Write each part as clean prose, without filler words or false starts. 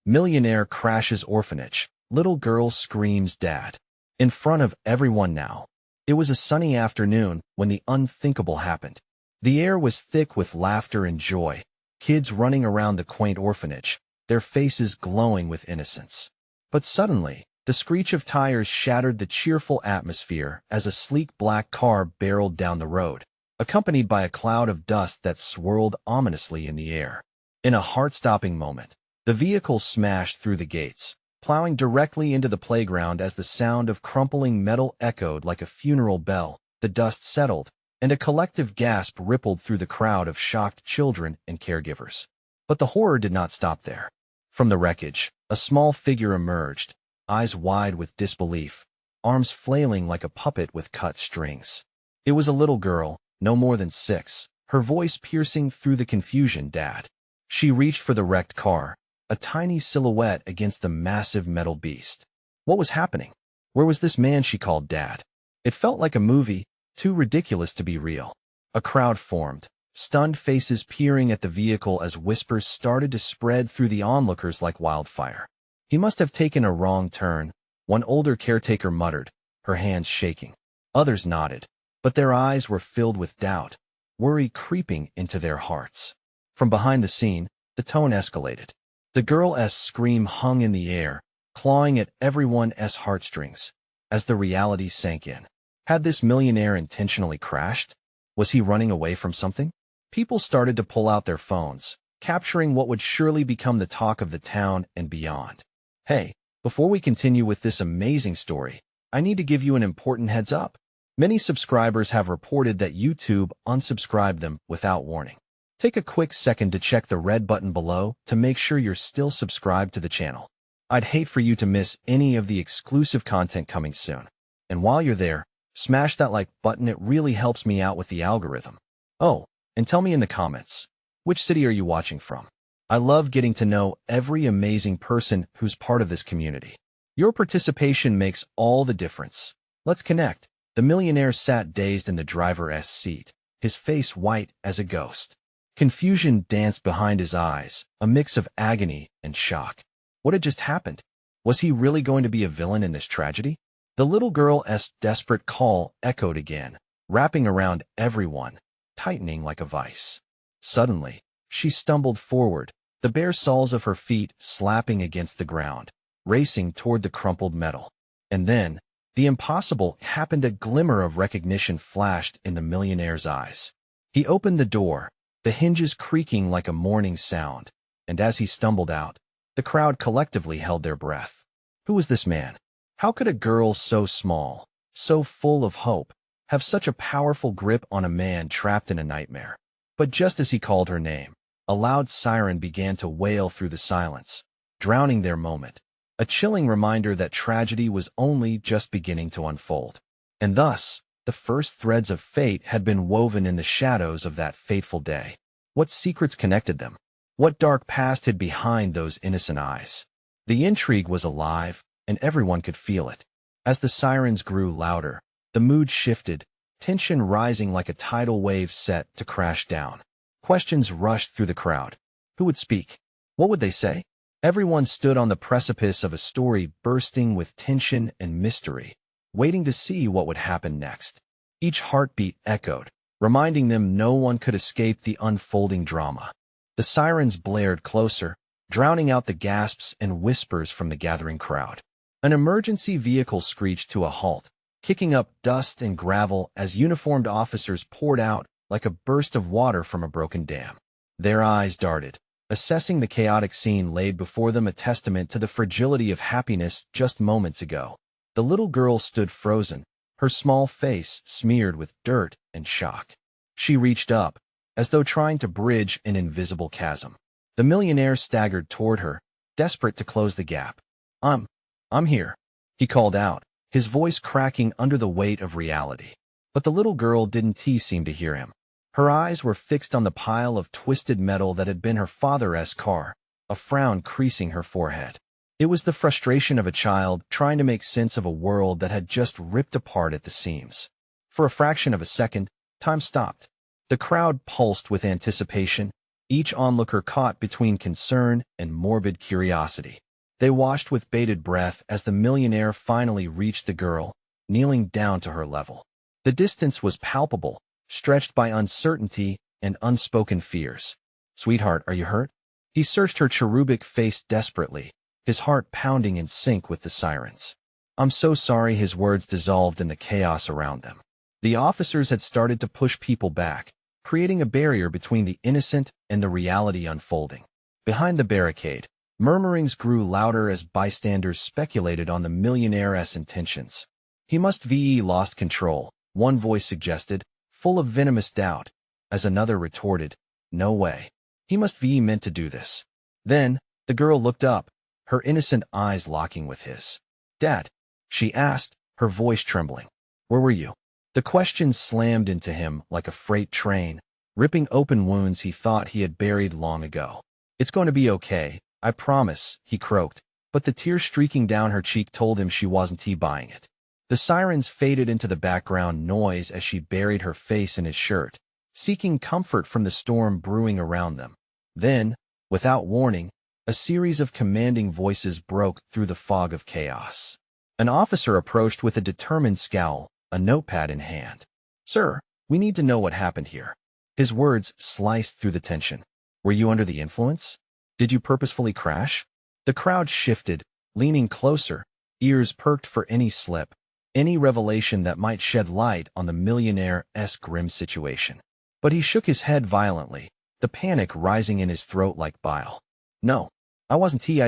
Millionaire crashes orphanage. Little girl screams dad. In front of everyone now. It was a sunny afternoon when the unthinkable happened. The air was thick with laughter and joy. Kids running around the quaint orphanage, their faces glowing with innocence. But suddenly, the screech of tires shattered the cheerful atmosphere as a sleek black car barreled down the road, accompanied by a cloud of dust that swirled ominously in the air. In a heart-stopping moment, the vehicle smashed through the gates, plowing directly into the playground as the sound of crumpling metal echoed like a funeral bell. The dust settled, and a collective gasp rippled through the crowd of shocked children and caregivers. But the horror did not stop there. From the wreckage, a small figure emerged, eyes wide with disbelief, arms flailing like a puppet with cut strings. It was a little girl, no more than 6, her voice piercing through the confusion, "Dad." She reached for the wrecked car, a tiny silhouette against the massive metal beast. What was happening? Where was this man she called Dad? It felt like a movie, too ridiculous to be real. A crowd formed, stunned faces peering at the vehicle as whispers started to spread through the onlookers like wildfire. "He must have taken a wrong turn," one older caretaker muttered, her hands shaking. Others nodded, but their eyes were filled with doubt, worry creeping into their hearts. From behind the scene, the tone escalated. The girl's scream hung in the air, clawing at everyone's heartstrings. As the reality sank in, had this millionaire intentionally crashed? Was he running away from something? People started to pull out their phones, capturing what would surely become the talk of the town and beyond. Hey, before we continue with this amazing story, I need to give you an important heads up. Many subscribers have reported that YouTube unsubscribed them without warning. Take a quick second to check the red button below to make sure you're still subscribed to the channel. I'd hate for you to miss any of the exclusive content coming soon. And while you're there, smash that like button, it really helps me out with the algorithm. Oh, and tell me in the comments, which city are you watching from? I love getting to know every amazing person who's part of this community. Your participation makes all the difference. Let's connect. The millionaire sat dazed in the driver's seat, his face white as a ghost. Confusion danced behind his eyes, a mix of agony and shock. What had just happened? Was he really going to be a villain in this tragedy? The little girl's desperate call echoed again, wrapping around everyone, tightening like a vice. Suddenly, she stumbled forward, the bare soles of her feet slapping against the ground, racing toward the crumpled metal. And then, the impossible happened. A glimmer of recognition flashed in the millionaire's eyes. He opened the door, the hinges creaking like a mourning sound, and as he stumbled out, the crowd collectively held their breath. Who was this man? How could a girl so small, so full of hope, have such a powerful grip on a man trapped in a nightmare? But just as he called her name, a loud siren began to wail through the silence, drowning their moment, a chilling reminder that tragedy was only just beginning to unfold. And thus, the first threads of fate had been woven in the shadows of that fateful day. What secrets connected them? What dark past hid behind those innocent eyes? The intrigue was alive, and everyone could feel it. As the sirens grew louder, the mood shifted, tension rising like a tidal wave set to crash down. Questions rushed through the crowd. Who would speak? What would they say? Everyone stood on the precipice of a story bursting with tension and mystery, waiting to see what would happen next. Each heartbeat echoed, reminding them no one could escape the unfolding drama. The sirens blared closer, drowning out the gasps and whispers from the gathering crowd. An emergency vehicle screeched to a halt, kicking up dust and gravel as uniformed officers poured out like a burst of water from a broken dam. Their eyes darted, assessing the chaotic scene laid before them, a testament to the fragility of happiness just moments ago. The little girl stood frozen, her small face smeared with dirt and shock. She reached up, as though trying to bridge an invisible chasm. The millionaire staggered toward her, desperate to close the gap. I'm here," he called out, his voice cracking under the weight of reality. But the little girl didn't seem to hear him. Her eyes were fixed on the pile of twisted metal that had been her father's car, a frown creasing her forehead. It was the frustration of a child trying to make sense of a world that had just ripped apart at the seams. For a fraction of a second, time stopped. The crowd pulsed with anticipation, each onlooker caught between concern and morbid curiosity. They watched with bated breath as the millionaire finally reached the girl, kneeling down to her level. The distance was palpable, stretched by uncertainty and unspoken fears. "Sweetheart, are you hurt?" He searched her cherubic face desperately, his heart pounding in sync with the sirens. "I'm so sorry," his words dissolved in the chaos around them. The officers had started to push people back, creating a barrier between the innocent and the reality unfolding. Behind the barricade, murmurings grew louder as bystanders speculated on the millionaire's intentions. "He must have lost control," one voice suggested, full of venomous doubt, as another retorted, "No way. He must have meant to do this." Then, the girl looked up, her innocent eyes locking with his. "Dad?" she asked, her voice trembling. "Where were you?" The question slammed into him like a freight train, ripping open wounds he thought he had buried long ago. "It's going to be okay, I promise," he croaked, but the tears streaking down her cheek told him she wasn't buying it. The sirens faded into the background noise as she buried her face in his shirt, seeking comfort from the storm brewing around them. Then, without warning, a series of commanding voices broke through the fog of chaos. An officer approached with a determined scowl, a notepad in hand. "Sir, we need to know what happened here." His words sliced through the tension. "Were you under the influence? Did you purposefully crash?" The crowd shifted, leaning closer, ears perked for any slip, any revelation that might shed light on the millionaire's grim situation. But he shook his head violently, the panic rising in his throat like bile. "No, I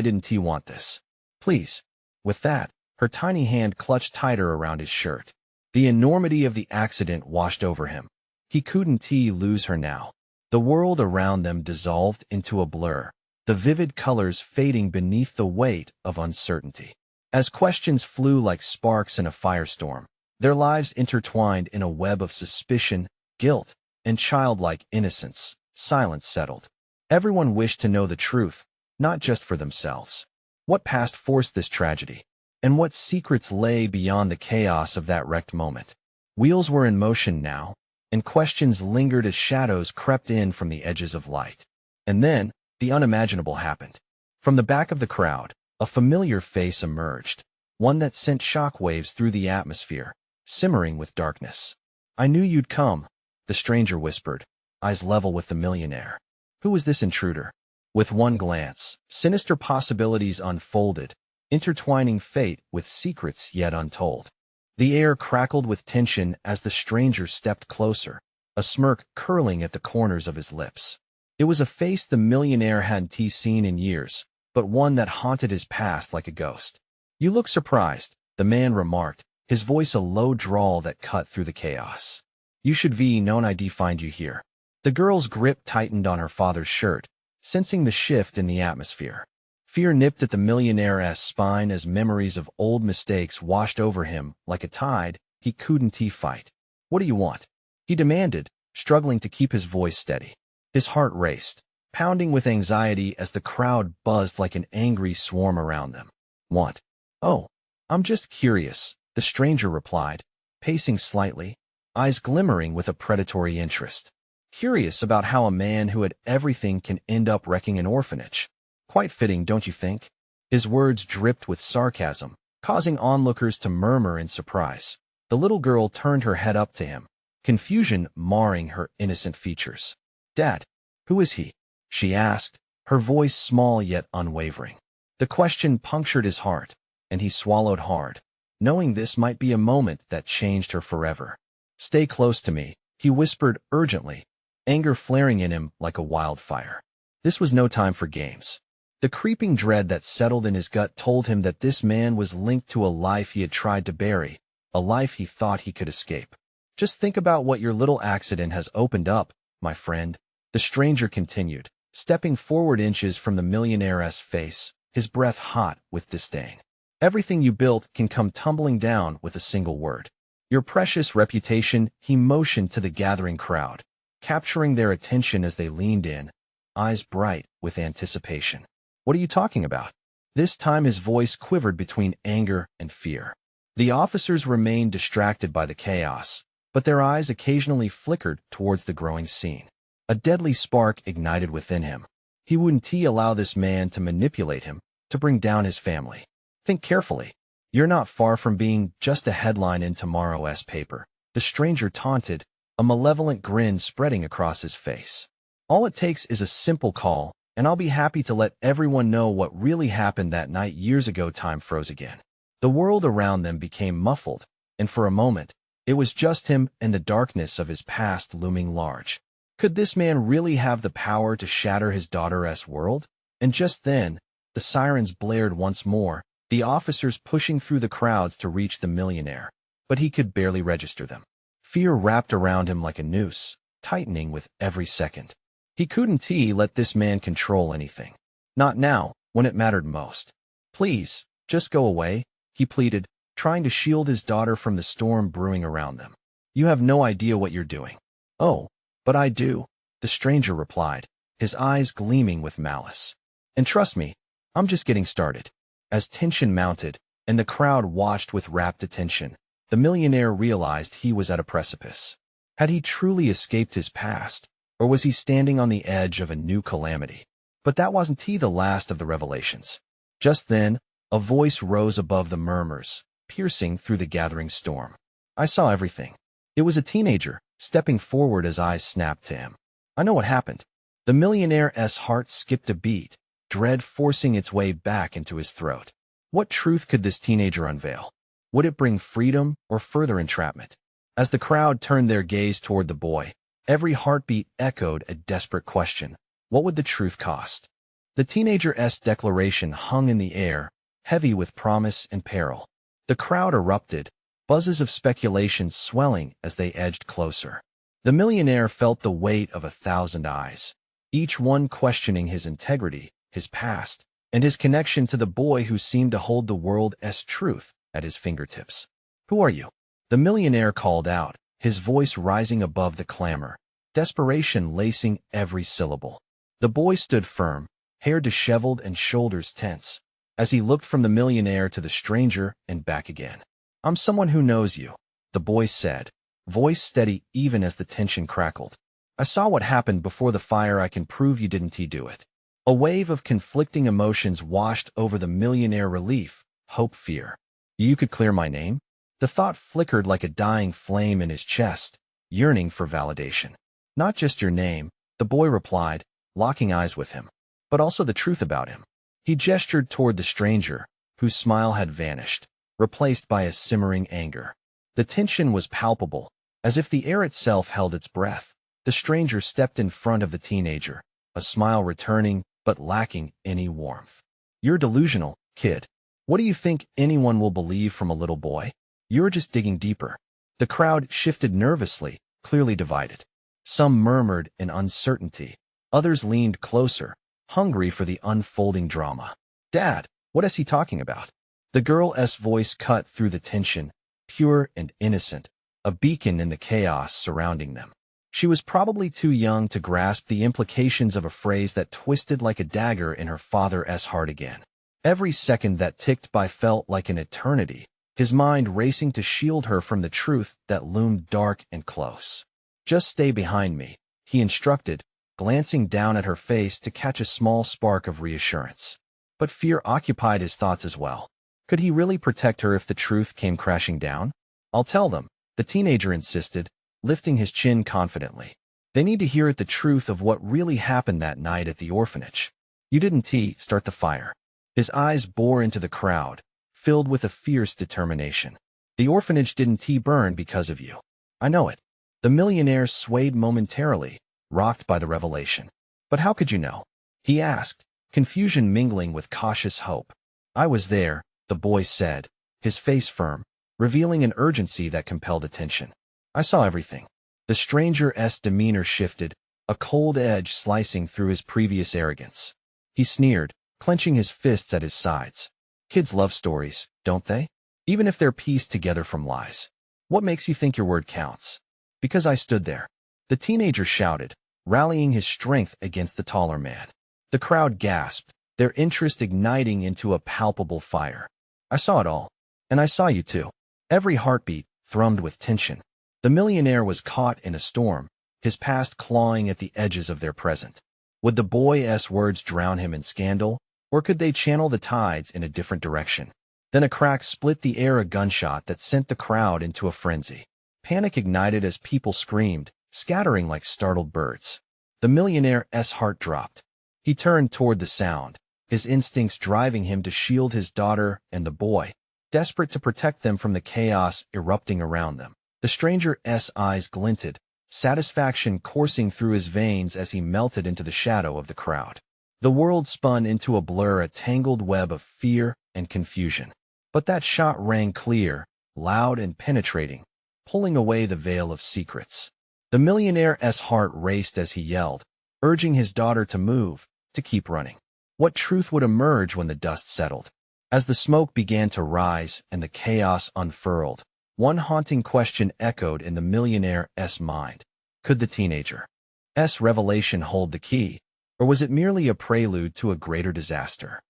didn't want this. Please." With that, her tiny hand clutched tighter around his shirt. The enormity of the accident washed over him. He couldn't lose her now. The world around them dissolved into a blur, the vivid colors fading beneath the weight of uncertainty. As questions flew like sparks in a firestorm, their lives intertwined in a web of suspicion, guilt, and childlike innocence, silence settled. Everyone wished to know the truth, not just for themselves. What past forced this tragedy? And what secrets lay beyond the chaos of that wrecked moment? Wheels were in motion now, and questions lingered as shadows crept in from the edges of light. And then, the unimaginable happened. From the back of the crowd, a familiar face emerged, one that sent shockwaves through the atmosphere, simmering with darkness. "I knew you'd come," the stranger whispered, eyes level with the millionaire. Who was this intruder? With one glance, sinister possibilities unfolded, intertwining fate with secrets yet untold. The air crackled with tension as the stranger stepped closer, a smirk curling at the corners of his lips. It was a face the millionaire hadn't seen in years, but one that haunted his past like a ghost. "You look surprised," the man remarked, his voice a low drawl that cut through the chaos. "You should have known I'd find you here." The girl's grip tightened on her father's shirt, sensing the shift in the atmosphere. Fear nipped at the millionaire's spine as memories of old mistakes washed over him like a tide he couldn't fight. "What do you want?" he demanded, struggling to keep his voice steady. His heart raced, pounding with anxiety as the crowd buzzed like an angry swarm around them. "Want? Oh, I'm just curious," the stranger replied, pacing slightly, eyes glimmering with a predatory interest. "Curious about how a man who had everything can end up wrecking an orphanage. Quite fitting, don't you think?" His words dripped with sarcasm, causing onlookers to murmur in surprise. The little girl turned her head up to him, confusion marring her innocent features. "Dad, who is he?" she asked, her voice small yet unwavering. The question punctured his heart, and he swallowed hard, knowing this might be a moment that changed her forever. "Stay close to me," he whispered urgently, anger flaring in him like a wildfire. This was no time for games. The creeping dread that settled in his gut told him that this man was linked to a life he had tried to bury, a life he thought he could escape. "Just think about what your little accident has opened up, my friend," the stranger continued, stepping forward inches from the millionaire's face, his breath hot with disdain. "Everything you built can come tumbling down with a single word. Your precious reputation." He motioned to the gathering crowd, capturing their attention as they leaned in, eyes bright with anticipation. "What are you talking about?" This time his voice quivered between anger and fear. The officers remained distracted by the chaos, but their eyes occasionally flickered towards the growing scene. A deadly spark ignited within him. He wouldn't allow this man to manipulate him, to bring down his family. Think carefully. You're not far from being just a headline in tomorrow's paper. The stranger taunted, a malevolent grin spreading across his face. All it takes is a simple call, and I'll be happy to let everyone know what really happened that night years ago. Time froze again. The world around them became muffled, and for a moment, it was just him and the darkness of his past looming large. Could this man really have the power to shatter his daughter's world? And just then, the sirens blared once more, the officers pushing through the crowds to reach the millionaire. But he could barely register them. Fear wrapped around him like a noose, tightening with every second. He couldn't let this man control anything. Not now, when it mattered most. Please, just go away, he pleaded, trying to shield his daughter from the storm brewing around them. You have no idea what you're doing. Oh, but I do, the stranger replied, his eyes gleaming with malice. And trust me, I'm just getting started. As tension mounted, and the crowd watched with rapt attention, the millionaire realized he was at a precipice. Had he truly escaped his past, or was he standing on the edge of a new calamity? But that wasn't the last of the revelations. Just then, a voice rose above the murmurs, piercing through the gathering storm. I saw everything. It was a teenager, stepping forward as eyes snapped to him. I know what happened. The millionaire's heart skipped a beat, dread forcing its way back into his throat. What truth could this teenager unveil? Would it bring freedom or further entrapment? As the crowd turned their gaze toward the boy, every heartbeat echoed a desperate question. What would the truth cost? The teenager's declaration hung in the air, heavy with promise and peril. The crowd erupted, buzzes of speculation swelling as they edged closer. The millionaire felt the weight of 1,000 eyes, each one questioning his integrity, his past, and his connection to the boy who seemed to hold the world's truth at his fingertips. Who are you? The millionaire called out, his voice rising above the clamor, desperation lacing every syllable. The boy stood firm, hair disheveled and shoulders tense, as he looked from the millionaire to the stranger and back again. I'm someone who knows you, the boy said, voice steady even as the tension crackled. I saw what happened before the fire. I can prove you didn't do it. A wave of conflicting emotions washed over the millionaire: relief, hope, fear. You could clear my name? The thought flickered like a dying flame in his chest, yearning for validation. Not just your name, the boy replied, locking eyes with him, but also the truth about him. He gestured toward the stranger, whose smile had vanished, replaced by a simmering anger. The tension was palpable, as if the air itself held its breath. The stranger stepped in front of the teenager, a smile returning, but lacking any warmth. You're delusional, kid. What do you think anyone will believe from a little boy? You're just digging deeper. The crowd shifted nervously, clearly divided. Some murmured in uncertainty. Others leaned closer, hungry for the unfolding drama. Dad, what is he talking about? The girl's voice cut through the tension, pure and innocent, a beacon in the chaos surrounding them. She was probably too young to grasp the implications of a phrase that twisted like a dagger in her father's heart again. Every second that ticked by felt like an eternity, his mind racing to shield her from the truth that loomed dark and close. Just stay behind me, he instructed, glancing down at her face to catch a small spark of reassurance. But fear occupied his thoughts as well. Could he really protect her if the truth came crashing down? I'll tell them, the teenager insisted, lifting his chin confidently. They need to hear the truth of what really happened that night at the orphanage. You didn't start the fire. His eyes bore into the crowd, filled with a fierce determination. The orphanage didn't burn because of you. I know it. The millionaire swayed momentarily, rocked by the revelation. But how could you know? He asked, confusion mingling with cautious hope. I was there, the boy said, his face firm, revealing an urgency that compelled attention. I saw everything. The stranger's demeanor shifted, a cold edge slicing through his previous arrogance. He sneered, clenching his fists at his sides. Kids love stories, don't they? Even if they're pieced together from lies. What makes you think your word counts? Because I stood there. The teenager shouted, rallying his strength against the taller man. The crowd gasped, their interest igniting into a palpable fire. I saw it all. And I saw you too. Every heartbeat thrummed with tension. The millionaire was caught in a storm, his past clawing at the edges of their present. Would the boy's words drown him in scandal, or could they channel the tides in a different direction? Then a crack split the air, a gunshot that sent the crowd into a frenzy. Panic ignited as people screamed, scattering like startled birds. The millionaire's heart dropped. He turned toward the sound, his instincts driving him to shield his daughter and the boy, desperate to protect them from the chaos erupting around them. The stranger's eyes glinted, satisfaction coursing through his veins as he melted into the shadow of the crowd. The world spun into a blur, a tangled web of fear and confusion. But that shot rang clear, loud and penetrating, pulling away the veil of secrets. The millionaire's heart raced as he yelled, urging his daughter to move, to keep running. What truth would emerge when the dust settled? As the smoke began to rise and the chaos unfurled, one haunting question echoed in the millionaire's mind. Could the teenager's revelation hold the key, or was it merely a prelude to a greater disaster?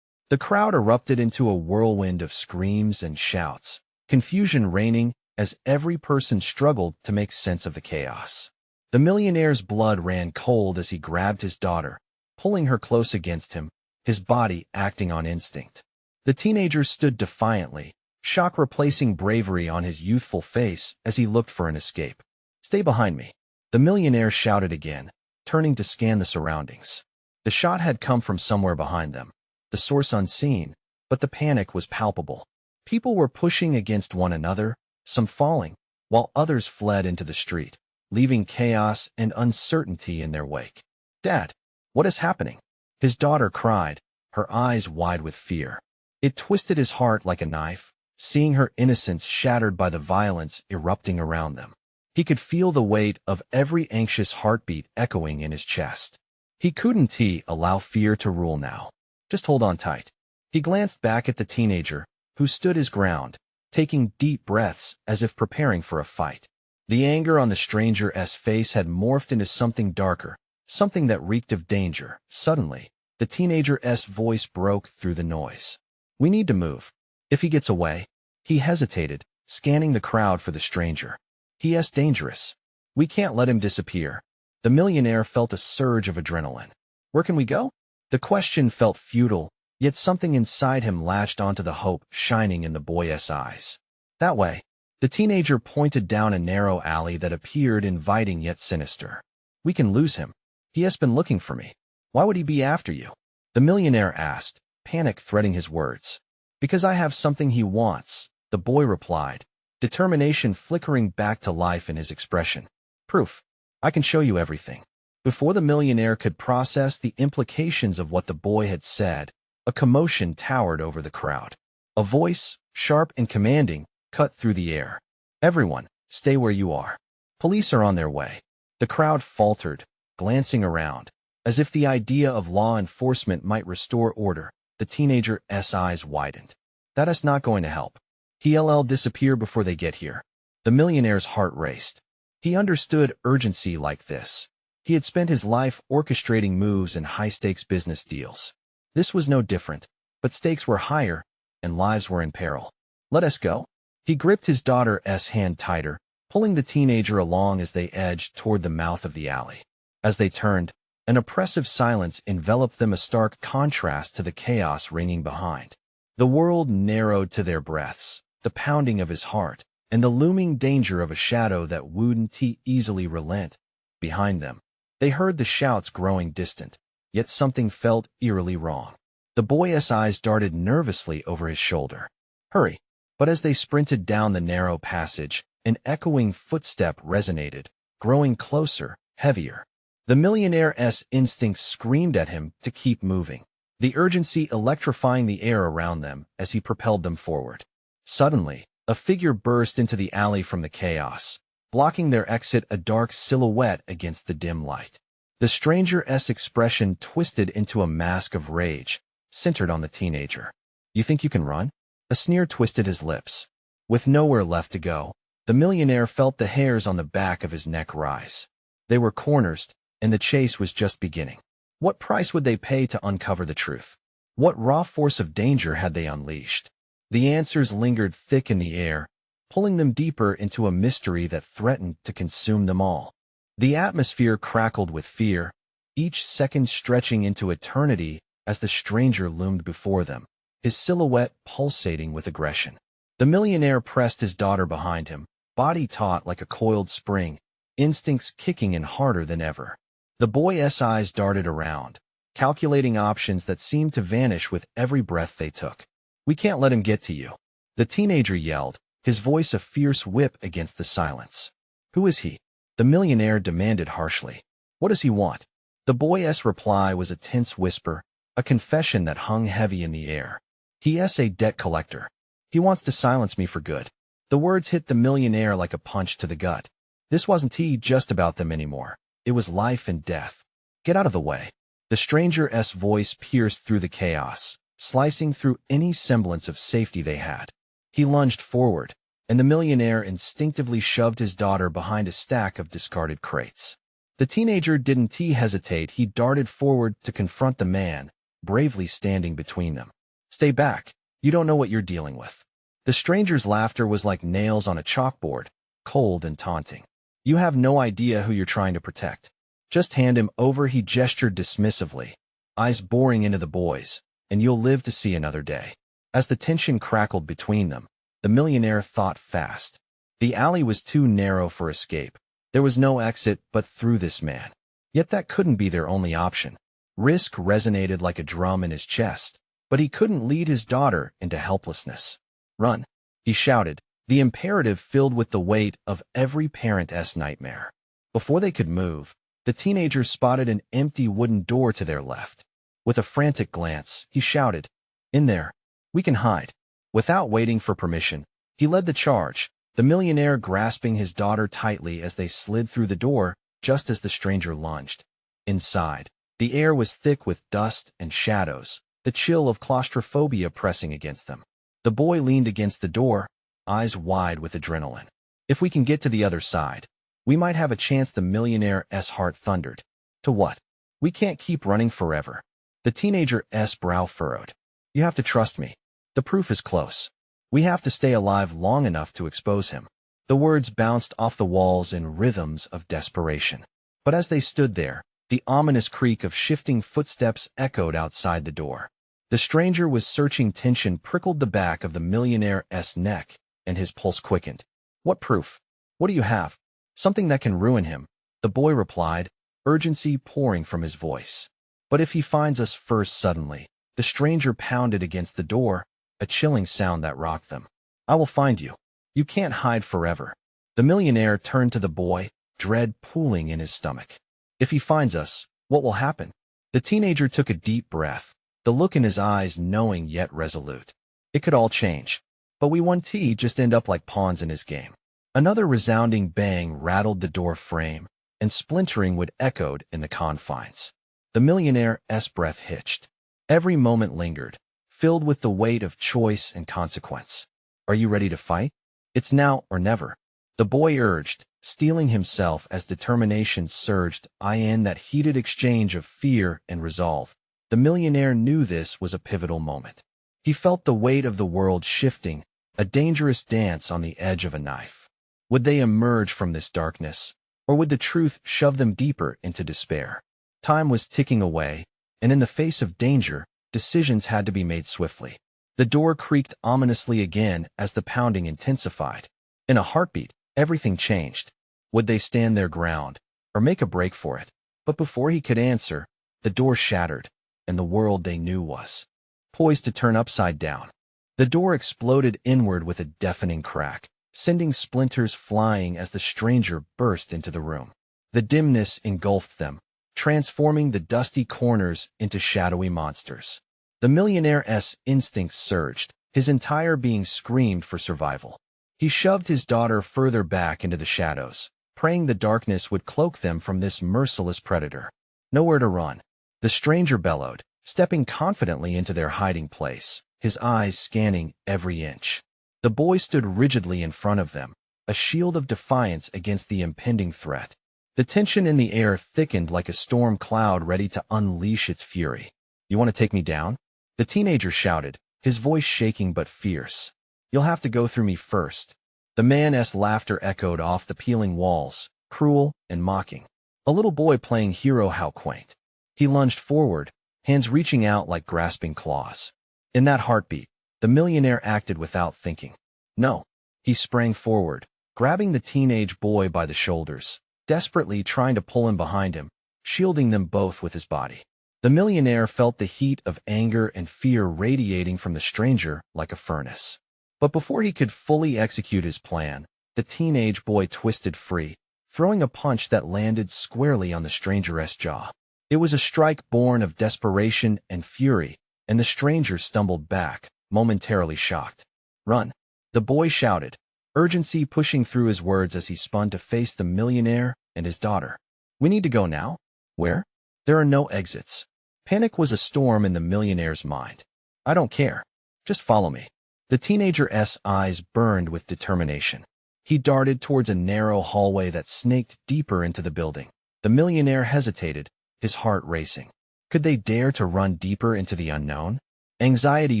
The crowd erupted into a whirlwind of screams and shouts, confusion reigning as every person struggled to make sense of the chaos. The millionaire's blood ran cold as he grabbed his daughter, pulling her close against him, his body acting on instinct. The teenager stood defiantly, shock replacing bravery on his youthful face as he looked for an escape. "Stay behind me," the millionaire shouted again, turning to scan the surroundings. The shot had come from somewhere behind them, the source unseen, but the panic was palpable. People were pushing against one another, some falling, while others fled into the street, leaving chaos and uncertainty in their wake. "Dad, what is happening?" his daughter cried, her eyes wide with fear. It twisted his heart like a knife, seeing her innocence shattered by the violence erupting around them. He could feel the weight of every anxious heartbeat echoing in his chest. He couldn't allow fear to rule now. "Just hold on tight." He glanced back at the teenager, who stood his ground, taking deep breaths as if preparing for a fight. The anger on the stranger's face had morphed into something darker, something that reeked of danger. Suddenly, the teenager's voice broke through the noise. "We need to move. If he gets away..." He hesitated, scanning the crowd for the stranger. "He's dangerous. We can't let him disappear." The millionaire felt a surge of adrenaline. "Where can we go?" The question felt futile, yet something inside him latched onto the hope shining in the boy's eyes. "That way." The teenager pointed down a narrow alley that appeared inviting yet sinister. "We can lose him. He has been looking for me." "Why would he be after you?" the millionaire asked, panic threading his words. "Because I have something he wants," the boy replied, determination flickering back to life in his expression. "Proof. I can show you everything." Before the millionaire could process the implications of what the boy had said, a commotion towered over the crowd. A voice, sharp and commanding, cut through the air. "Everyone, stay where you are. Police are on their way." The crowd faltered, glancing around, as if the idea of law enforcement might restore order. The teenager's eyes widened. "That is not going to help. He'll disappear before they get here." The millionaire's heart raced. He understood urgency like this. He had spent his life orchestrating moves in high-stakes business deals. This was no different, but stakes were higher, and lives were in peril. "Let us go." He gripped his daughter's hand tighter, pulling the teenager along as they edged toward the mouth of the alley. As they turned, an oppressive silence enveloped them, a stark contrast to the chaos ringing behind. The world narrowed to their breaths, the pounding of his heart, and the looming danger of a shadow that wouldn't easily relent. Behind them, they heard the shouts growing distant, yet something felt eerily wrong. The boy's eyes darted nervously over his shoulder. "Hurry." But as they sprinted down the narrow passage, an echoing footstep resonated, growing closer, heavier. The millionaire's instincts screamed at him to keep moving, the urgency electrifying the air around them as he propelled them forward. Suddenly, a figure burst into the alley from the chaos, blocking their exit, a dark silhouette against the dim light. The stranger's expression twisted into a mask of rage, centered on the teenager. "You think you can run?" A sneer twisted his lips. With nowhere left to go, the millionaire felt the hairs on the back of his neck rise. They were corners, and the chase was just beginning. What price would they pay to uncover the truth? What raw force of danger had they unleashed? The answers lingered thick in the air, pulling them deeper into a mystery that threatened to consume them all. The atmosphere crackled with fear, each second stretching into eternity as the stranger loomed before them, his silhouette pulsating with aggression. The millionaire pressed his daughter behind him, body taut like a coiled spring, instincts kicking in harder than ever. The boy's eyes darted around, calculating options that seemed to vanish with every breath they took. "We can't let him get to you," the teenager yelled, his voice a fierce whip against the silence. "Who is he?" the millionaire demanded harshly. "What does he want?" The boy's reply was a tense whisper, a confession that hung heavy in the air. "He's a debt collector. He wants to silence me for good." The words hit the millionaire like a punch to the gut. This wasn't just about them anymore. It was life and death. "Get out of the way." The stranger's voice pierced through the chaos, slicing through any semblance of safety they had. He lunged forward, and the millionaire instinctively shoved his daughter behind a stack of discarded crates. The teenager didn't hesitate. He darted forward to confront the man, bravely standing between them. "Stay back. You don't know what you're dealing with." The stranger's laughter was like nails on a chalkboard, cold and taunting. "You have no idea who you're trying to protect. Just hand him over," he gestured dismissively, eyes boring into the boy's, "and you'll live to see another day." As the tension crackled between them, the millionaire thought fast. The alley was too narrow for escape. There was no exit but through this man. Yet that couldn't be their only option. Risk resonated like a drum in his chest, but he couldn't lead his daughter into helplessness. "Run," he shouted, the imperative filled with the weight of every parent's nightmare. Before they could move, the teenager spotted an empty wooden door to their left. With a frantic glance, he shouted, "In there. We can hide." Without waiting for permission, he led the charge, the millionaire grasping his daughter tightly as they slid through the door just as the stranger lunged. Inside, the air was thick with dust and shadows, the chill of claustrophobia pressing against them. The boy leaned against the door, eyes wide with adrenaline. "If we can get to the other side, we might have a chance," the millionaire's heart thundered. "To what? We can't keep running forever." The teenager's brow furrowed. "You have to trust me. The proof is close. We have to stay alive long enough to expose him." The words bounced off the walls in rhythms of desperation. But as they stood there, the ominous creak of shifting footsteps echoed outside the door. The stranger was searching. Tension prickled the back of the millionaire's neck, and his pulse quickened. "What proof? What do you have?" "Something that can ruin him," the boy replied, urgency pouring from his voice. "But if he finds us first," suddenly, the stranger pounded against the door, a chilling sound that rocked them. "I will find you. You can't hide forever." The millionaire turned to the boy, dread pooling in his stomach. "If he finds us, what will happen?" The teenager took a deep breath, the look in his eyes knowing yet resolute. "It could all change. But we won't just end up like pawns in his game." Another resounding bang rattled the door frame, and splintering wood echoed in the confines. The millionaire's breath hitched. Every moment lingered, filled with the weight of choice and consequence. "Are you ready to fight? It's now or never," the boy urged, steeling himself as determination surged in that heated exchange of fear and resolve. The millionaire knew this was a pivotal moment. He felt the weight of the world shifting, a dangerous dance on the edge of a knife. Would they emerge from this darkness, or would the truth shove them deeper into despair? Time was ticking away, and in the face of danger, decisions had to be made swiftly. The door creaked ominously again as the pounding intensified. In a heartbeat, everything changed. Would they stand their ground, or make a break for it? But before he could answer, the door shattered, and the world they knew was poised to turn upside down. The door exploded inward with a deafening crack, sending splinters flying as the stranger burst into the room. The dimness engulfed them, transforming the dusty corners into shadowy monsters. The millionaire's instincts surged, his entire being screamed for survival. He shoved his daughter further back into the shadows, praying the darkness would cloak them from this merciless predator. Nowhere to run, the stranger bellowed, stepping confidently into their hiding place, his eyes scanning every inch. The boy stood rigidly in front of them, a shield of defiance against the impending threat. The tension in the air thickened like a storm cloud ready to unleash its fury. "You want to take me down?" the teenager shouted, his voice shaking but fierce. "You'll have to go through me first." The man's laughter echoed off the peeling walls, cruel, and mocking. A little boy playing hero, how quaint. He lunged forward, hands reaching out like grasping claws. In that heartbeat, the millionaire acted without thinking. No. He sprang forward, grabbing the teenage boy by the shoulders, desperately trying to pull him behind him, shielding them both with his body. The millionaire felt the heat of anger and fear radiating from the stranger like a furnace. But before he could fully execute his plan, the teenage boy twisted free, throwing a punch that landed squarely on the stranger's jaw. It was a strike born of desperation and fury, and the stranger stumbled back, momentarily shocked. "Run!" the boy shouted, urgency pushing through his words as he spun to face the millionaire and his daughter. "We need to go now." "Where?" "There are no exits." Panic was a storm in the millionaire's mind. "I don't care. Just follow me." The teenager's eyes burned with determination. He darted towards a narrow hallway that snaked deeper into the building. The millionaire hesitated, his heart racing. Could they dare to run deeper into the unknown? Anxiety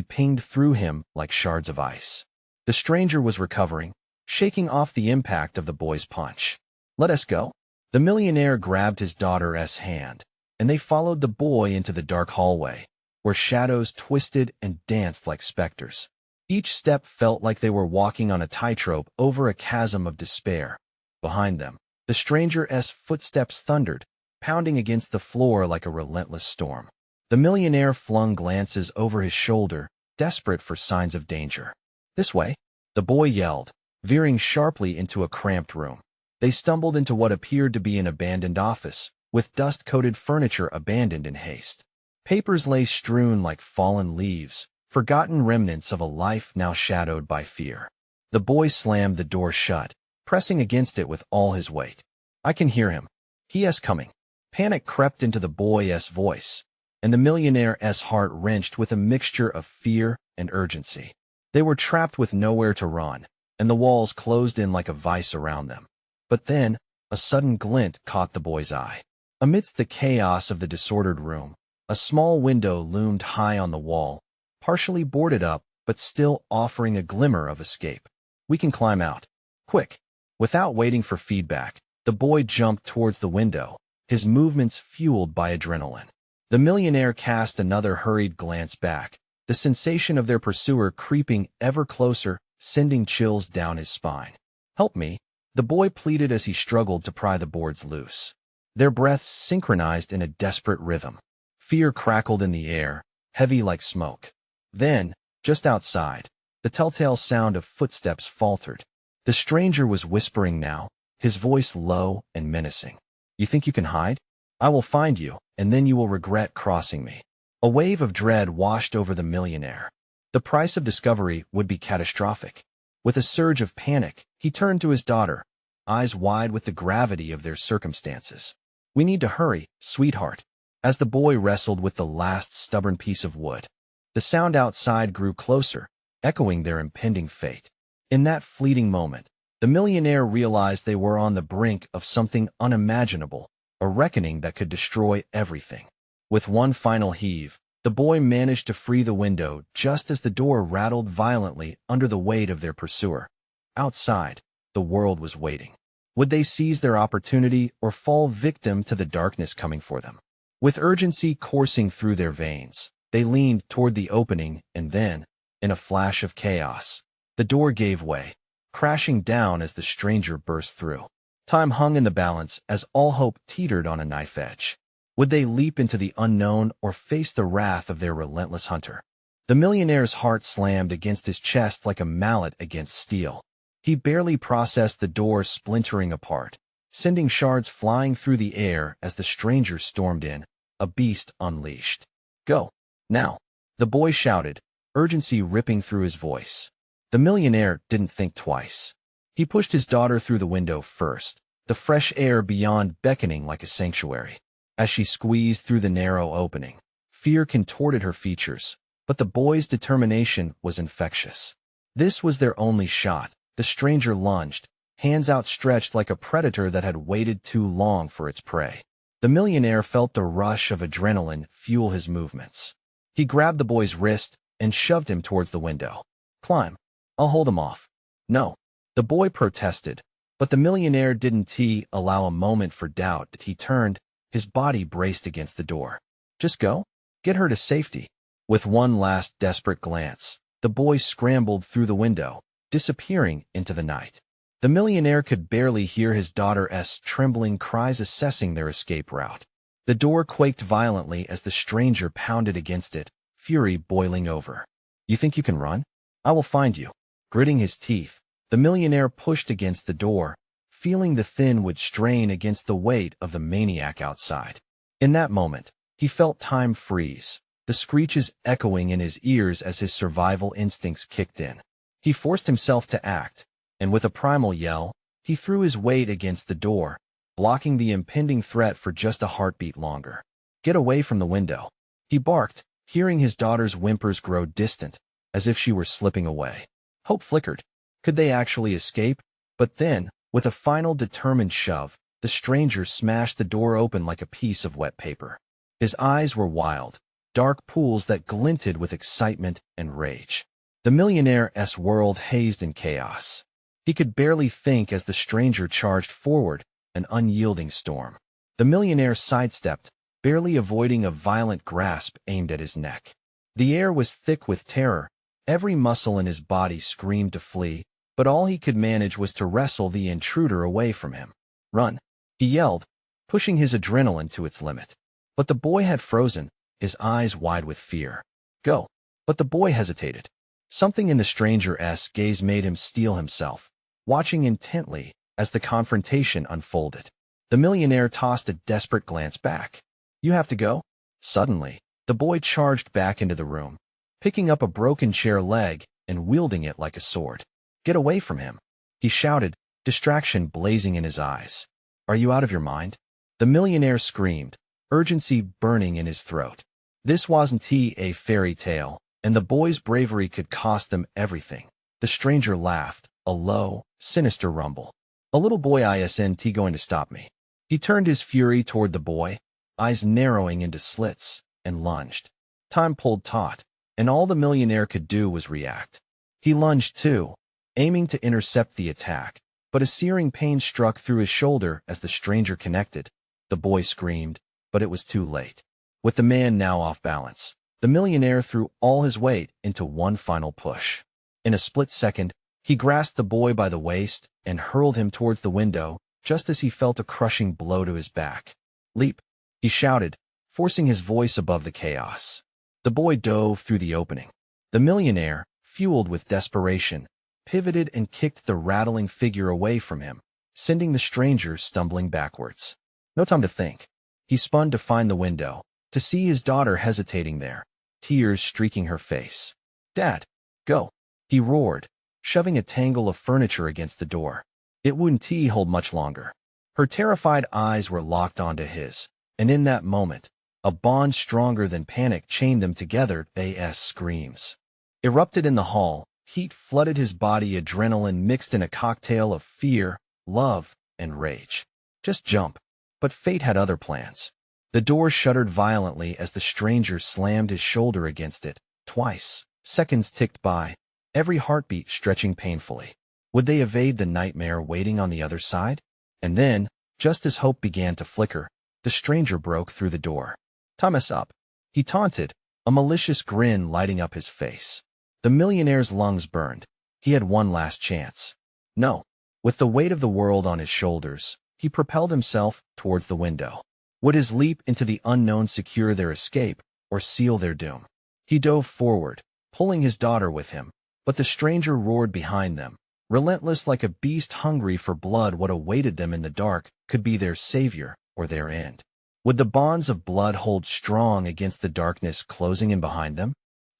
pinged through him like shards of ice. The stranger was recovering, shaking off the impact of the boy's punch. "Let us go." The millionaire grabbed his daughter's hand, and they followed the boy into the dark hallway, where shadows twisted and danced like specters. Each step felt like they were walking on a tightrope over a chasm of despair. Behind them, the stranger's footsteps thundered, pounding against the floor like a relentless storm. The millionaire flung glances over his shoulder, desperate for signs of danger. "This way," the boy yelled, veering sharply into a cramped room. They stumbled into what appeared to be an abandoned office, with dust-coated furniture abandoned in haste. Papers lay strewn like fallen leaves, forgotten remnants of a life now shadowed by fear. The boy slammed the door shut, pressing against it with all his weight. "I can hear him. He is coming." Panic crept into the boy's voice, and the millionaire's heart wrenched with a mixture of fear and urgency. They were trapped with nowhere to run, and the walls closed in like a vice around them. But then, a sudden glint caught the boy's eye. Amidst the chaos of the disordered room, a small window loomed high on the wall, partially boarded up, but still offering a glimmer of escape. "We can climb out. Quick!" Without waiting for feedback, the boy jumped towards the window, his movements fueled by adrenaline. The millionaire cast another hurried glance back, the sensation of their pursuer creeping ever closer, sending chills down his spine. "Help me," the boy pleaded as he struggled to pry the boards loose. Their breaths synchronized in a desperate rhythm. Fear crackled in the air, heavy like smoke. Then, just outside, the telltale sound of footsteps faltered. The stranger was whispering now, his voice low and menacing. "You think you can hide? I will find you, and then you will regret crossing me." A wave of dread washed over the millionaire. The price of discovery would be catastrophic. With a surge of panic, he turned to his daughter, eyes wide with the gravity of their circumstances. "We need to hurry, sweetheart." As the boy wrestled with the last stubborn piece of wood, the sound outside grew closer, echoing their impending fate. In that fleeting moment, the millionaire realized they were on the brink of something unimaginable, a reckoning that could destroy everything. With one final heave, the boy managed to free the window just as the door rattled violently under the weight of their pursuer. Outside, the world was waiting. Would they seize their opportunity or fall victim to the darkness coming for them? With urgency coursing through their veins, they leaned toward the opening and then, in a flash of chaos, the door gave way, crashing down as the stranger burst through. Time hung in the balance as all hope teetered on a knife edge. Would they leap into the unknown or face the wrath of their relentless hunter? The millionaire's heart slammed against his chest like a mallet against steel. He barely processed the door splintering apart, sending shards flying through the air as the stranger stormed in, a beast unleashed. "Go, now!" the boy shouted, urgency ripping through his voice. The millionaire didn't think twice. He pushed his daughter through the window first, the fresh air beyond beckoning like a sanctuary. As she squeezed through the narrow opening, fear contorted her features, but the boy's determination was infectious. This was their only shot. The stranger lunged, hands outstretched like a predator that had waited too long for its prey. The millionaire felt the rush of adrenaline fuel his movements. He grabbed the boy's wrist and shoved him towards the window. "Climb. I'll hold him off." "No," the boy protested, But the millionaire didn't allow a moment for doubt. He turned, his body braced against the door. Just go? Get her to safety. With one last desperate glance, the boy scrambled through the window, disappearing into the night. The millionaire could barely hear his daughter's trembling cries assessing their escape route. The door quaked violently as the stranger pounded against it, fury boiling over. You think you can run? I will find you. Gritting his teeth, the millionaire pushed against the door, feeling the thin wood strain against the weight of the maniac outside. In that moment, he felt time freeze, the screeches echoing in his ears as his survival instincts kicked in. He forced himself to act, and with a primal yell, he threw his weight against the door, blocking the impending threat for just a heartbeat longer. Get away from the window, he barked, hearing his daughter's whimpers grow distant, as if she were slipping away. Hope flickered. Could they actually escape? But then, with a final determined shove, the stranger smashed the door open like a piece of wet paper. His eyes were wild, dark pools that glinted with excitement and rage. The millionaire's world hazed in chaos. He could barely think as the stranger charged forward, an unyielding storm. The millionaire sidestepped, barely avoiding a violent grasp aimed at his neck. The air was thick with terror. Every muscle in his body screamed to flee, but all he could manage was to wrestle the intruder away from him. Run, he yelled, pushing his adrenaline to its limit. But the boy had frozen, his eyes wide with fear. Go. But the boy hesitated. Something in the stranger's gaze made him steel himself, watching intently as the confrontation unfolded. The millionaire tossed a desperate glance back. You have to go? Suddenly, the boy charged back into the room, picking up a broken chair leg and wielding it like a sword. Get away from him, he shouted, distraction blazing in his eyes. Are you out of your mind? The millionaire screamed, urgency burning in his throat. This wasn't a fairy tale, and the boy's bravery could cost them everything. The stranger laughed, a low, sinister rumble. A little boy isn't going to stop me. He turned his fury toward the boy, eyes narrowing into slits, and lunged. Time pulled taut, and all the millionaire could do was react. He lunged too, aiming to intercept the attack, but a searing pain struck through his shoulder as the stranger connected. The boy screamed, but it was too late. With the man now off balance, the millionaire threw all his weight into one final push. In a split second, he grasped the boy by the waist and hurled him towards the window, just as he felt a crushing blow to his back. Leap, he shouted, forcing his voice above the chaos. The boy dove through the opening. The millionaire, fueled with desperation, pivoted and kicked the rattling figure away from him, sending the stranger stumbling backwards. No time to think. He spun to find the window, to see his daughter hesitating there, tears streaking her face. Dad, go, he roared, shoving a tangle of furniture against the door. It wouldn't hold much longer. Her terrified eyes were locked onto his, and in that moment, a bond stronger than panic chained them together. As screams erupted in the hall, heat flooded his body, adrenaline mixed in a cocktail of fear, love, and rage. Just jump. But fate had other plans. The door shuddered violently as the stranger slammed his shoulder against it, twice. Seconds ticked by, every heartbeat stretching painfully. Would they evade the nightmare waiting on the other side? And then, just as hope began to flicker, the stranger broke through the door. Time us up, he taunted, a malicious grin lighting up his face. The millionaire's lungs burned. He had one last chance. No. With the weight of the world on his shoulders, he propelled himself towards the window. Would his leap into the unknown secure their escape, or seal their doom? He dove forward, pulling his daughter with him, but the stranger roared behind them, relentless like a beast hungry for blood. What awaited them in the dark could be their savior or their end. Would the bonds of blood hold strong against the darkness closing in behind them?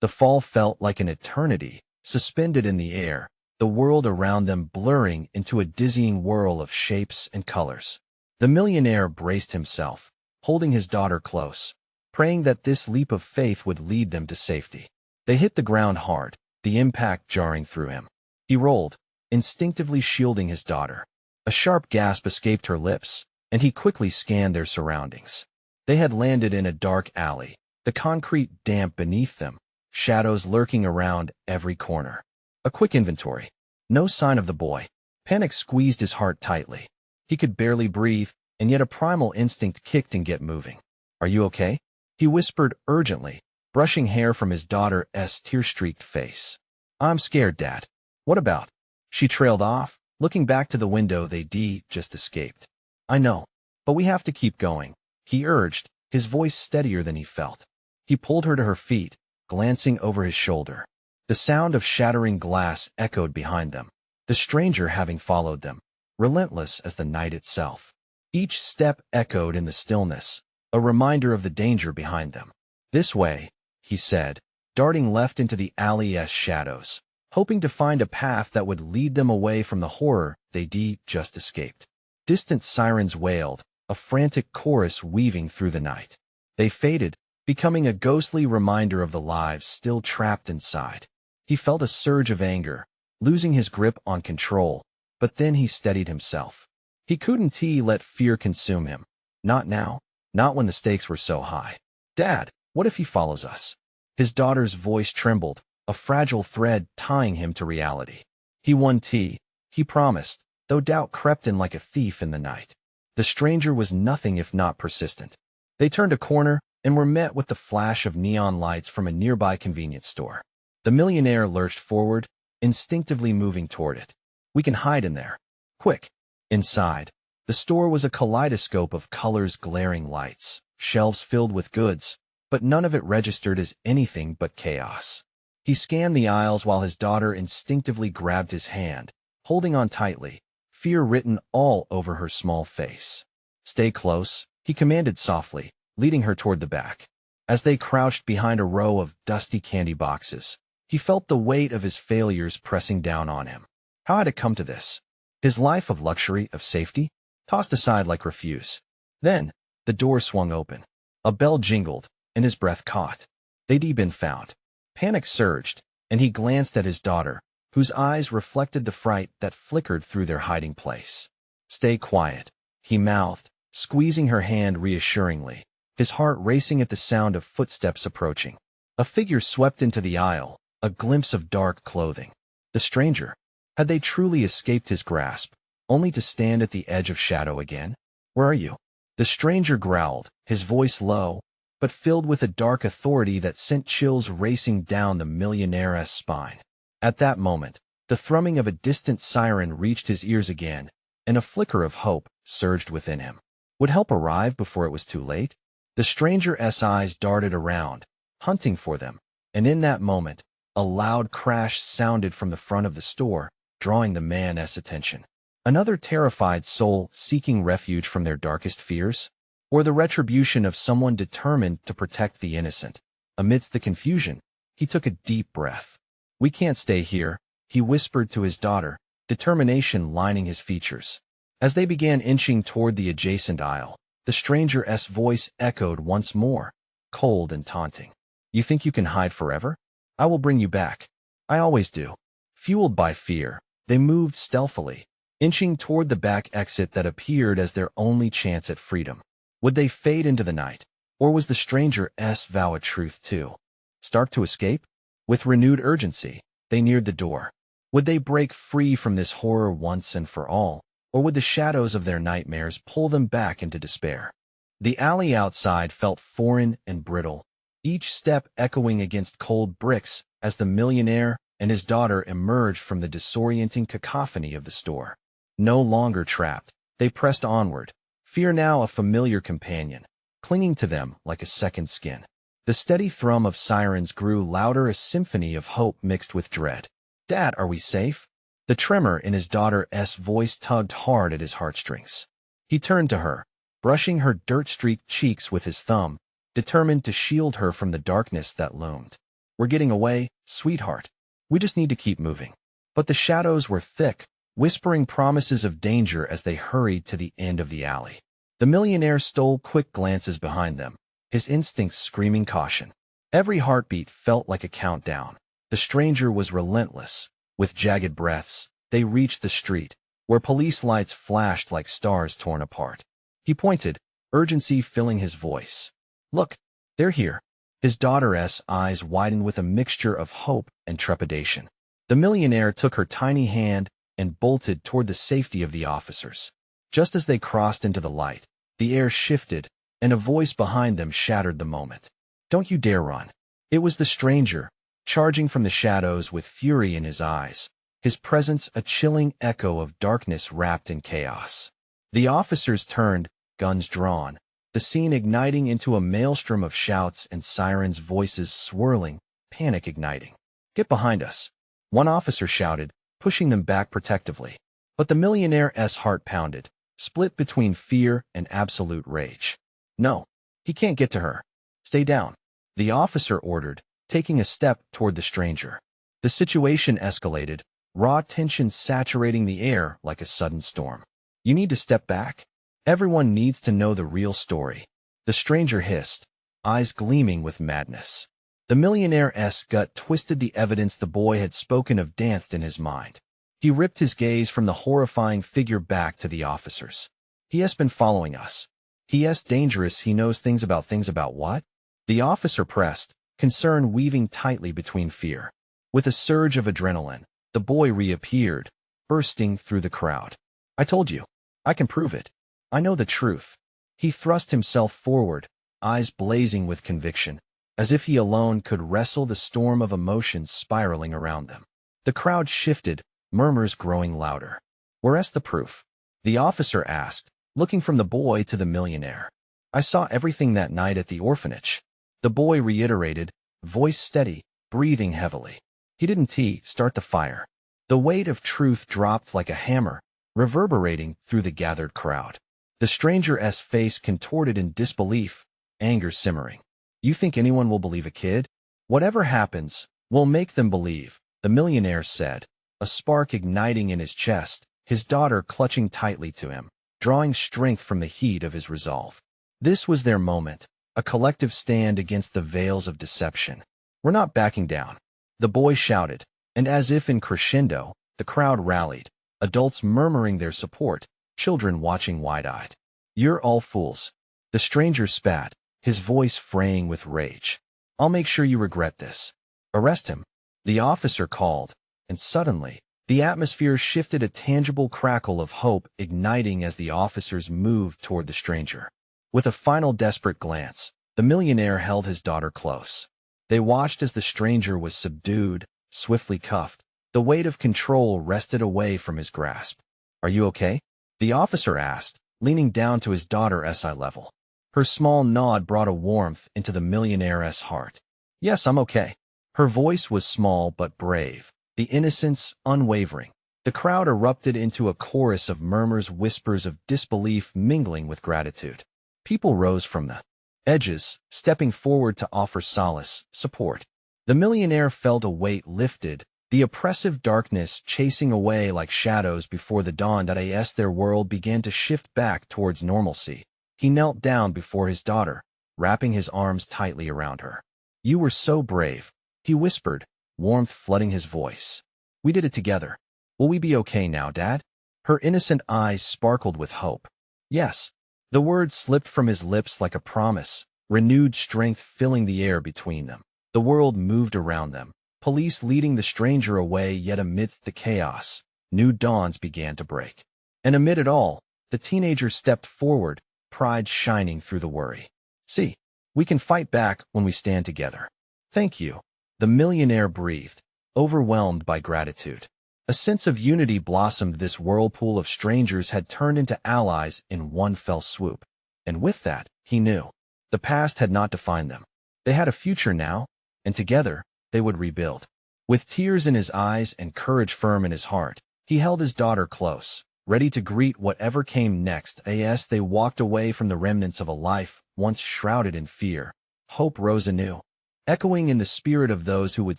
The fall felt like an eternity, suspended in the air, the world around them blurring into a dizzying whirl of shapes and colors. The millionaire braced himself, holding his daughter close, praying that this leap of faith would lead them to safety. They hit the ground hard, the impact jarring through him. He rolled, instinctively shielding his daughter. A sharp gasp escaped her lips, and he quickly scanned their surroundings. They had landed in a dark alley, the concrete damp beneath them, shadows lurking around every corner. A quick inventory. No sign of the boy. Panic squeezed his heart tightly. He could barely breathe, and yet a primal instinct kicked and get moving. "Are you okay?" he whispered urgently, brushing hair from his daughter's tear-streaked face. "I'm scared, Dad." "What about?" She trailed off, looking back to the window they just escaped. "I know, but we have to keep going," he urged, his voice steadier than he felt. He pulled her to her feet, glancing over his shoulder. The sound of shattering glass echoed behind them, the stranger having followed them, relentless as the night itself. Each step echoed in the stillness, a reminder of the danger behind them. "This way," he said, darting left into the alley's shadows, hoping to find a path that would lead them away from the horror they just escaped. Distant sirens wailed, a frantic chorus weaving through the night. They faded, becoming a ghostly reminder of the lives still trapped inside. He felt a surge of anger, losing his grip on control, but then he steadied himself. He couldn't let fear consume him. Not now, not when the stakes were so high. "Dad, what if he follows us?" His daughter's voice trembled, a fragile thread tying him to reality. He promised, though doubt crept in like a thief in the night. The stranger was nothing if not persistent. They turned a corner and were met with the flash of neon lights from a nearby convenience store. The millionaire lurched forward, instinctively moving toward it. "We can hide in there. Quick!" Inside, the store was a kaleidoscope of colors, glaring lights, shelves filled with goods, but none of it registered as anything but chaos. He scanned the aisles while his daughter instinctively grabbed his hand, holding on tightly, fear written all over her small face. "Stay close," he commanded softly, leading her toward the back. As they crouched behind a row of dusty candy boxes, he felt the weight of his failures pressing down on him. How had it come to this? His life of luxury, of safety, tossed aside like refuse. Then, the door swung open. A bell jingled, and his breath caught. They'd been found. Panic surged, and he glanced at his daughter, whose eyes reflected the fright that flickered through their hiding place. "Stay quiet," he mouthed, squeezing her hand reassuringly, his heart racing at the sound of footsteps approaching. A figure swept into the aisle, a glimpse of dark clothing. The stranger. Had they truly escaped his grasp, only to stand at the edge of shadow again? "Where are you?" The stranger growled, his voice low, but filled with a dark authority that sent chills racing down the millionaire's spine. At that moment, the thrumming of a distant siren reached his ears again, and a flicker of hope surged within him. Would help arrive before it was too late? The stranger's eyes darted around, hunting for them, and in that moment, a loud crash sounded from the front of the store, drawing the man's attention. Another terrified soul seeking refuge from their darkest fears? Or the retribution of someone determined to protect the innocent? Amidst the confusion, he took a deep breath. "We can't stay here," he whispered to his daughter, determination lining his features. As they began inching toward the adjacent aisle, the stranger's voice echoed once more, cold and taunting. "You think you can hide forever? I will bring you back. I always do." Fueled by fear, they moved stealthily, inching toward the back exit that appeared as their only chance at freedom. Would they fade into the night, or was the stranger's vow a truth too? Start to escape? With renewed urgency, they neared the door. Would they break free from this horror once and for all, or would the shadows of their nightmares pull them back into despair? The alley outside felt foreign and brittle, each step echoing against cold bricks as the millionaire and his daughter emerged from the disorienting cacophony of the store. No longer trapped, they pressed onward, fear now a familiar companion, clinging to them like a second skin. The steady thrum of sirens grew louder, a symphony of hope mixed with dread. "Dad, are we safe?" The tremor in his daughter's voice tugged hard at his heartstrings. He turned to her, brushing her dirt-streaked cheeks with his thumb, determined to shield her from the darkness that loomed. "We're getting away, sweetheart. We just need to keep moving." But the shadows were thick, whispering promises of danger as they hurried to the end of the alley. The millionaire stole quick glances behind them, his instincts screaming caution. Every heartbeat felt like a countdown. The stranger was relentless. With jagged breaths, they reached the street, where police lights flashed like stars torn apart. He pointed, urgency filling his voice. "Look, they're here." His daughter's eyes widened with a mixture of hope and trepidation. The millionaire took her tiny hand, and bolted toward the safety of the officers. Just as they crossed into the light, the air shifted, and a voice behind them shattered the moment. "Don't you dare run." It was the stranger, charging from the shadows with fury in his eyes, his presence a chilling echo of darkness wrapped in chaos. The officers turned, guns drawn, the scene igniting into a maelstrom of shouts and sirens, voices swirling, panic igniting. "Get behind us," one officer shouted, pushing them back protectively. But the millionaire's heart pounded, split between fear and absolute rage. "No, he can't get to her. Stay down," the officer ordered, taking a step toward the stranger. The situation escalated, raw tension saturating the air like a sudden storm. "You need to step back. Everyone needs to know the real story," the stranger hissed, eyes gleaming with madness. The millionaire's gut twisted, the evidence the boy had spoken of danced in his mind. He ripped his gaze from the horrifying figure back to the officers. "He has been following us. He is dangerous. He knows things about what?" The officer pressed, concern weaving tightly between fear. With a surge of adrenaline, the boy reappeared, bursting through the crowd. "I told you. I can prove it. I know the truth." He thrust himself forward, eyes blazing with conviction, as if he alone could wrestle the storm of emotions spiraling around them. The crowd shifted, murmurs growing louder. "Where's the proof?" the officer asked, looking from the boy to the millionaire. "I saw everything that night at the orphanage," the boy reiterated, voice steady, breathing heavily. "He didn't start the fire." The weight of truth dropped like a hammer, reverberating through the gathered crowd. The stranger's face contorted in disbelief, anger simmering. "You think anyone will believe a kid? Whatever happens, we'll make them believe," the millionaire said, a spark igniting in his chest, his daughter clutching tightly to him, drawing strength from the heat of his resolve. This was their moment, a collective stand against the veils of deception. "We're not backing down," the boy shouted, and as if in crescendo, the crowd rallied, adults murmuring their support, children watching wide-eyed. "You're all fools," the stranger spat, his voice fraying with rage. "I'll make sure you regret this." "Arrest him," the officer called, and suddenly, the atmosphere shifted, a tangible crackle of hope igniting as the officers moved toward the stranger. With a final desperate glance, the millionaire held his daughter close. They watched as the stranger was subdued, swiftly cuffed. The weight of control wrested away from his grasp. "Are you okay?" the officer asked, leaning down to his daughter's eye level. Her small nod brought a warmth into the millionaire's heart. "Yes, I'm okay." Her voice was small but brave, the innocence unwavering. The crowd erupted into a chorus of murmurs, whispers of disbelief mingling with gratitude. People rose from the edges, stepping forward to offer solace, support. The millionaire felt a weight lifted, the oppressive darkness chasing away like shadows before the dawn. As their world began to shift back towards normalcy, he knelt down before his daughter, wrapping his arms tightly around her. "You were so brave," he whispered, warmth flooding his voice. "We did it together. Will we be okay now, Dad?" Her innocent eyes sparkled with hope. "Yes." The word slipped from his lips like a promise, renewed strength filling the air between them. The world moved around them, police leading the stranger away, yet amidst the chaos, new dawns began to break. And amid it all, the teenager stepped forward, pride shining through the worry. "See, we can fight back when we stand together." "Thank you," the millionaire breathed, overwhelmed by gratitude. A sense of unity blossomed. This whirlpool of strangers had turned into allies in one fell swoop. And with that, he knew, the past had not defined them. They had a future now, and together, they would rebuild. With tears in his eyes and courage firm in his heart, he held his daughter close, ready to greet whatever came next. As they walked away from the remnants of a life once shrouded in fear, hope rose anew, echoing in the spirit of those who would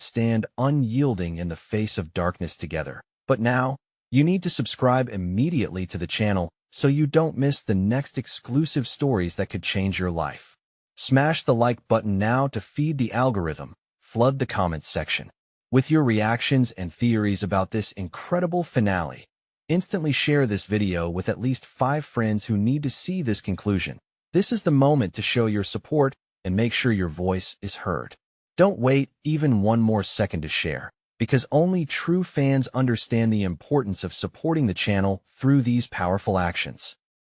stand unyielding in the face of darkness together. But now, you need to subscribe immediately to the channel so you don't miss the next exclusive stories that could change your life. Smash the like button now to feed the algorithm. Flood the comments section with your reactions and theories about this incredible finale. Instantly share this video with at least 5 friends who need to see this conclusion. This is the moment to show your support and make sure your voice is heard. Don't wait even one more second to share. because only true fans understand the importance of supporting the channel through these powerful actions.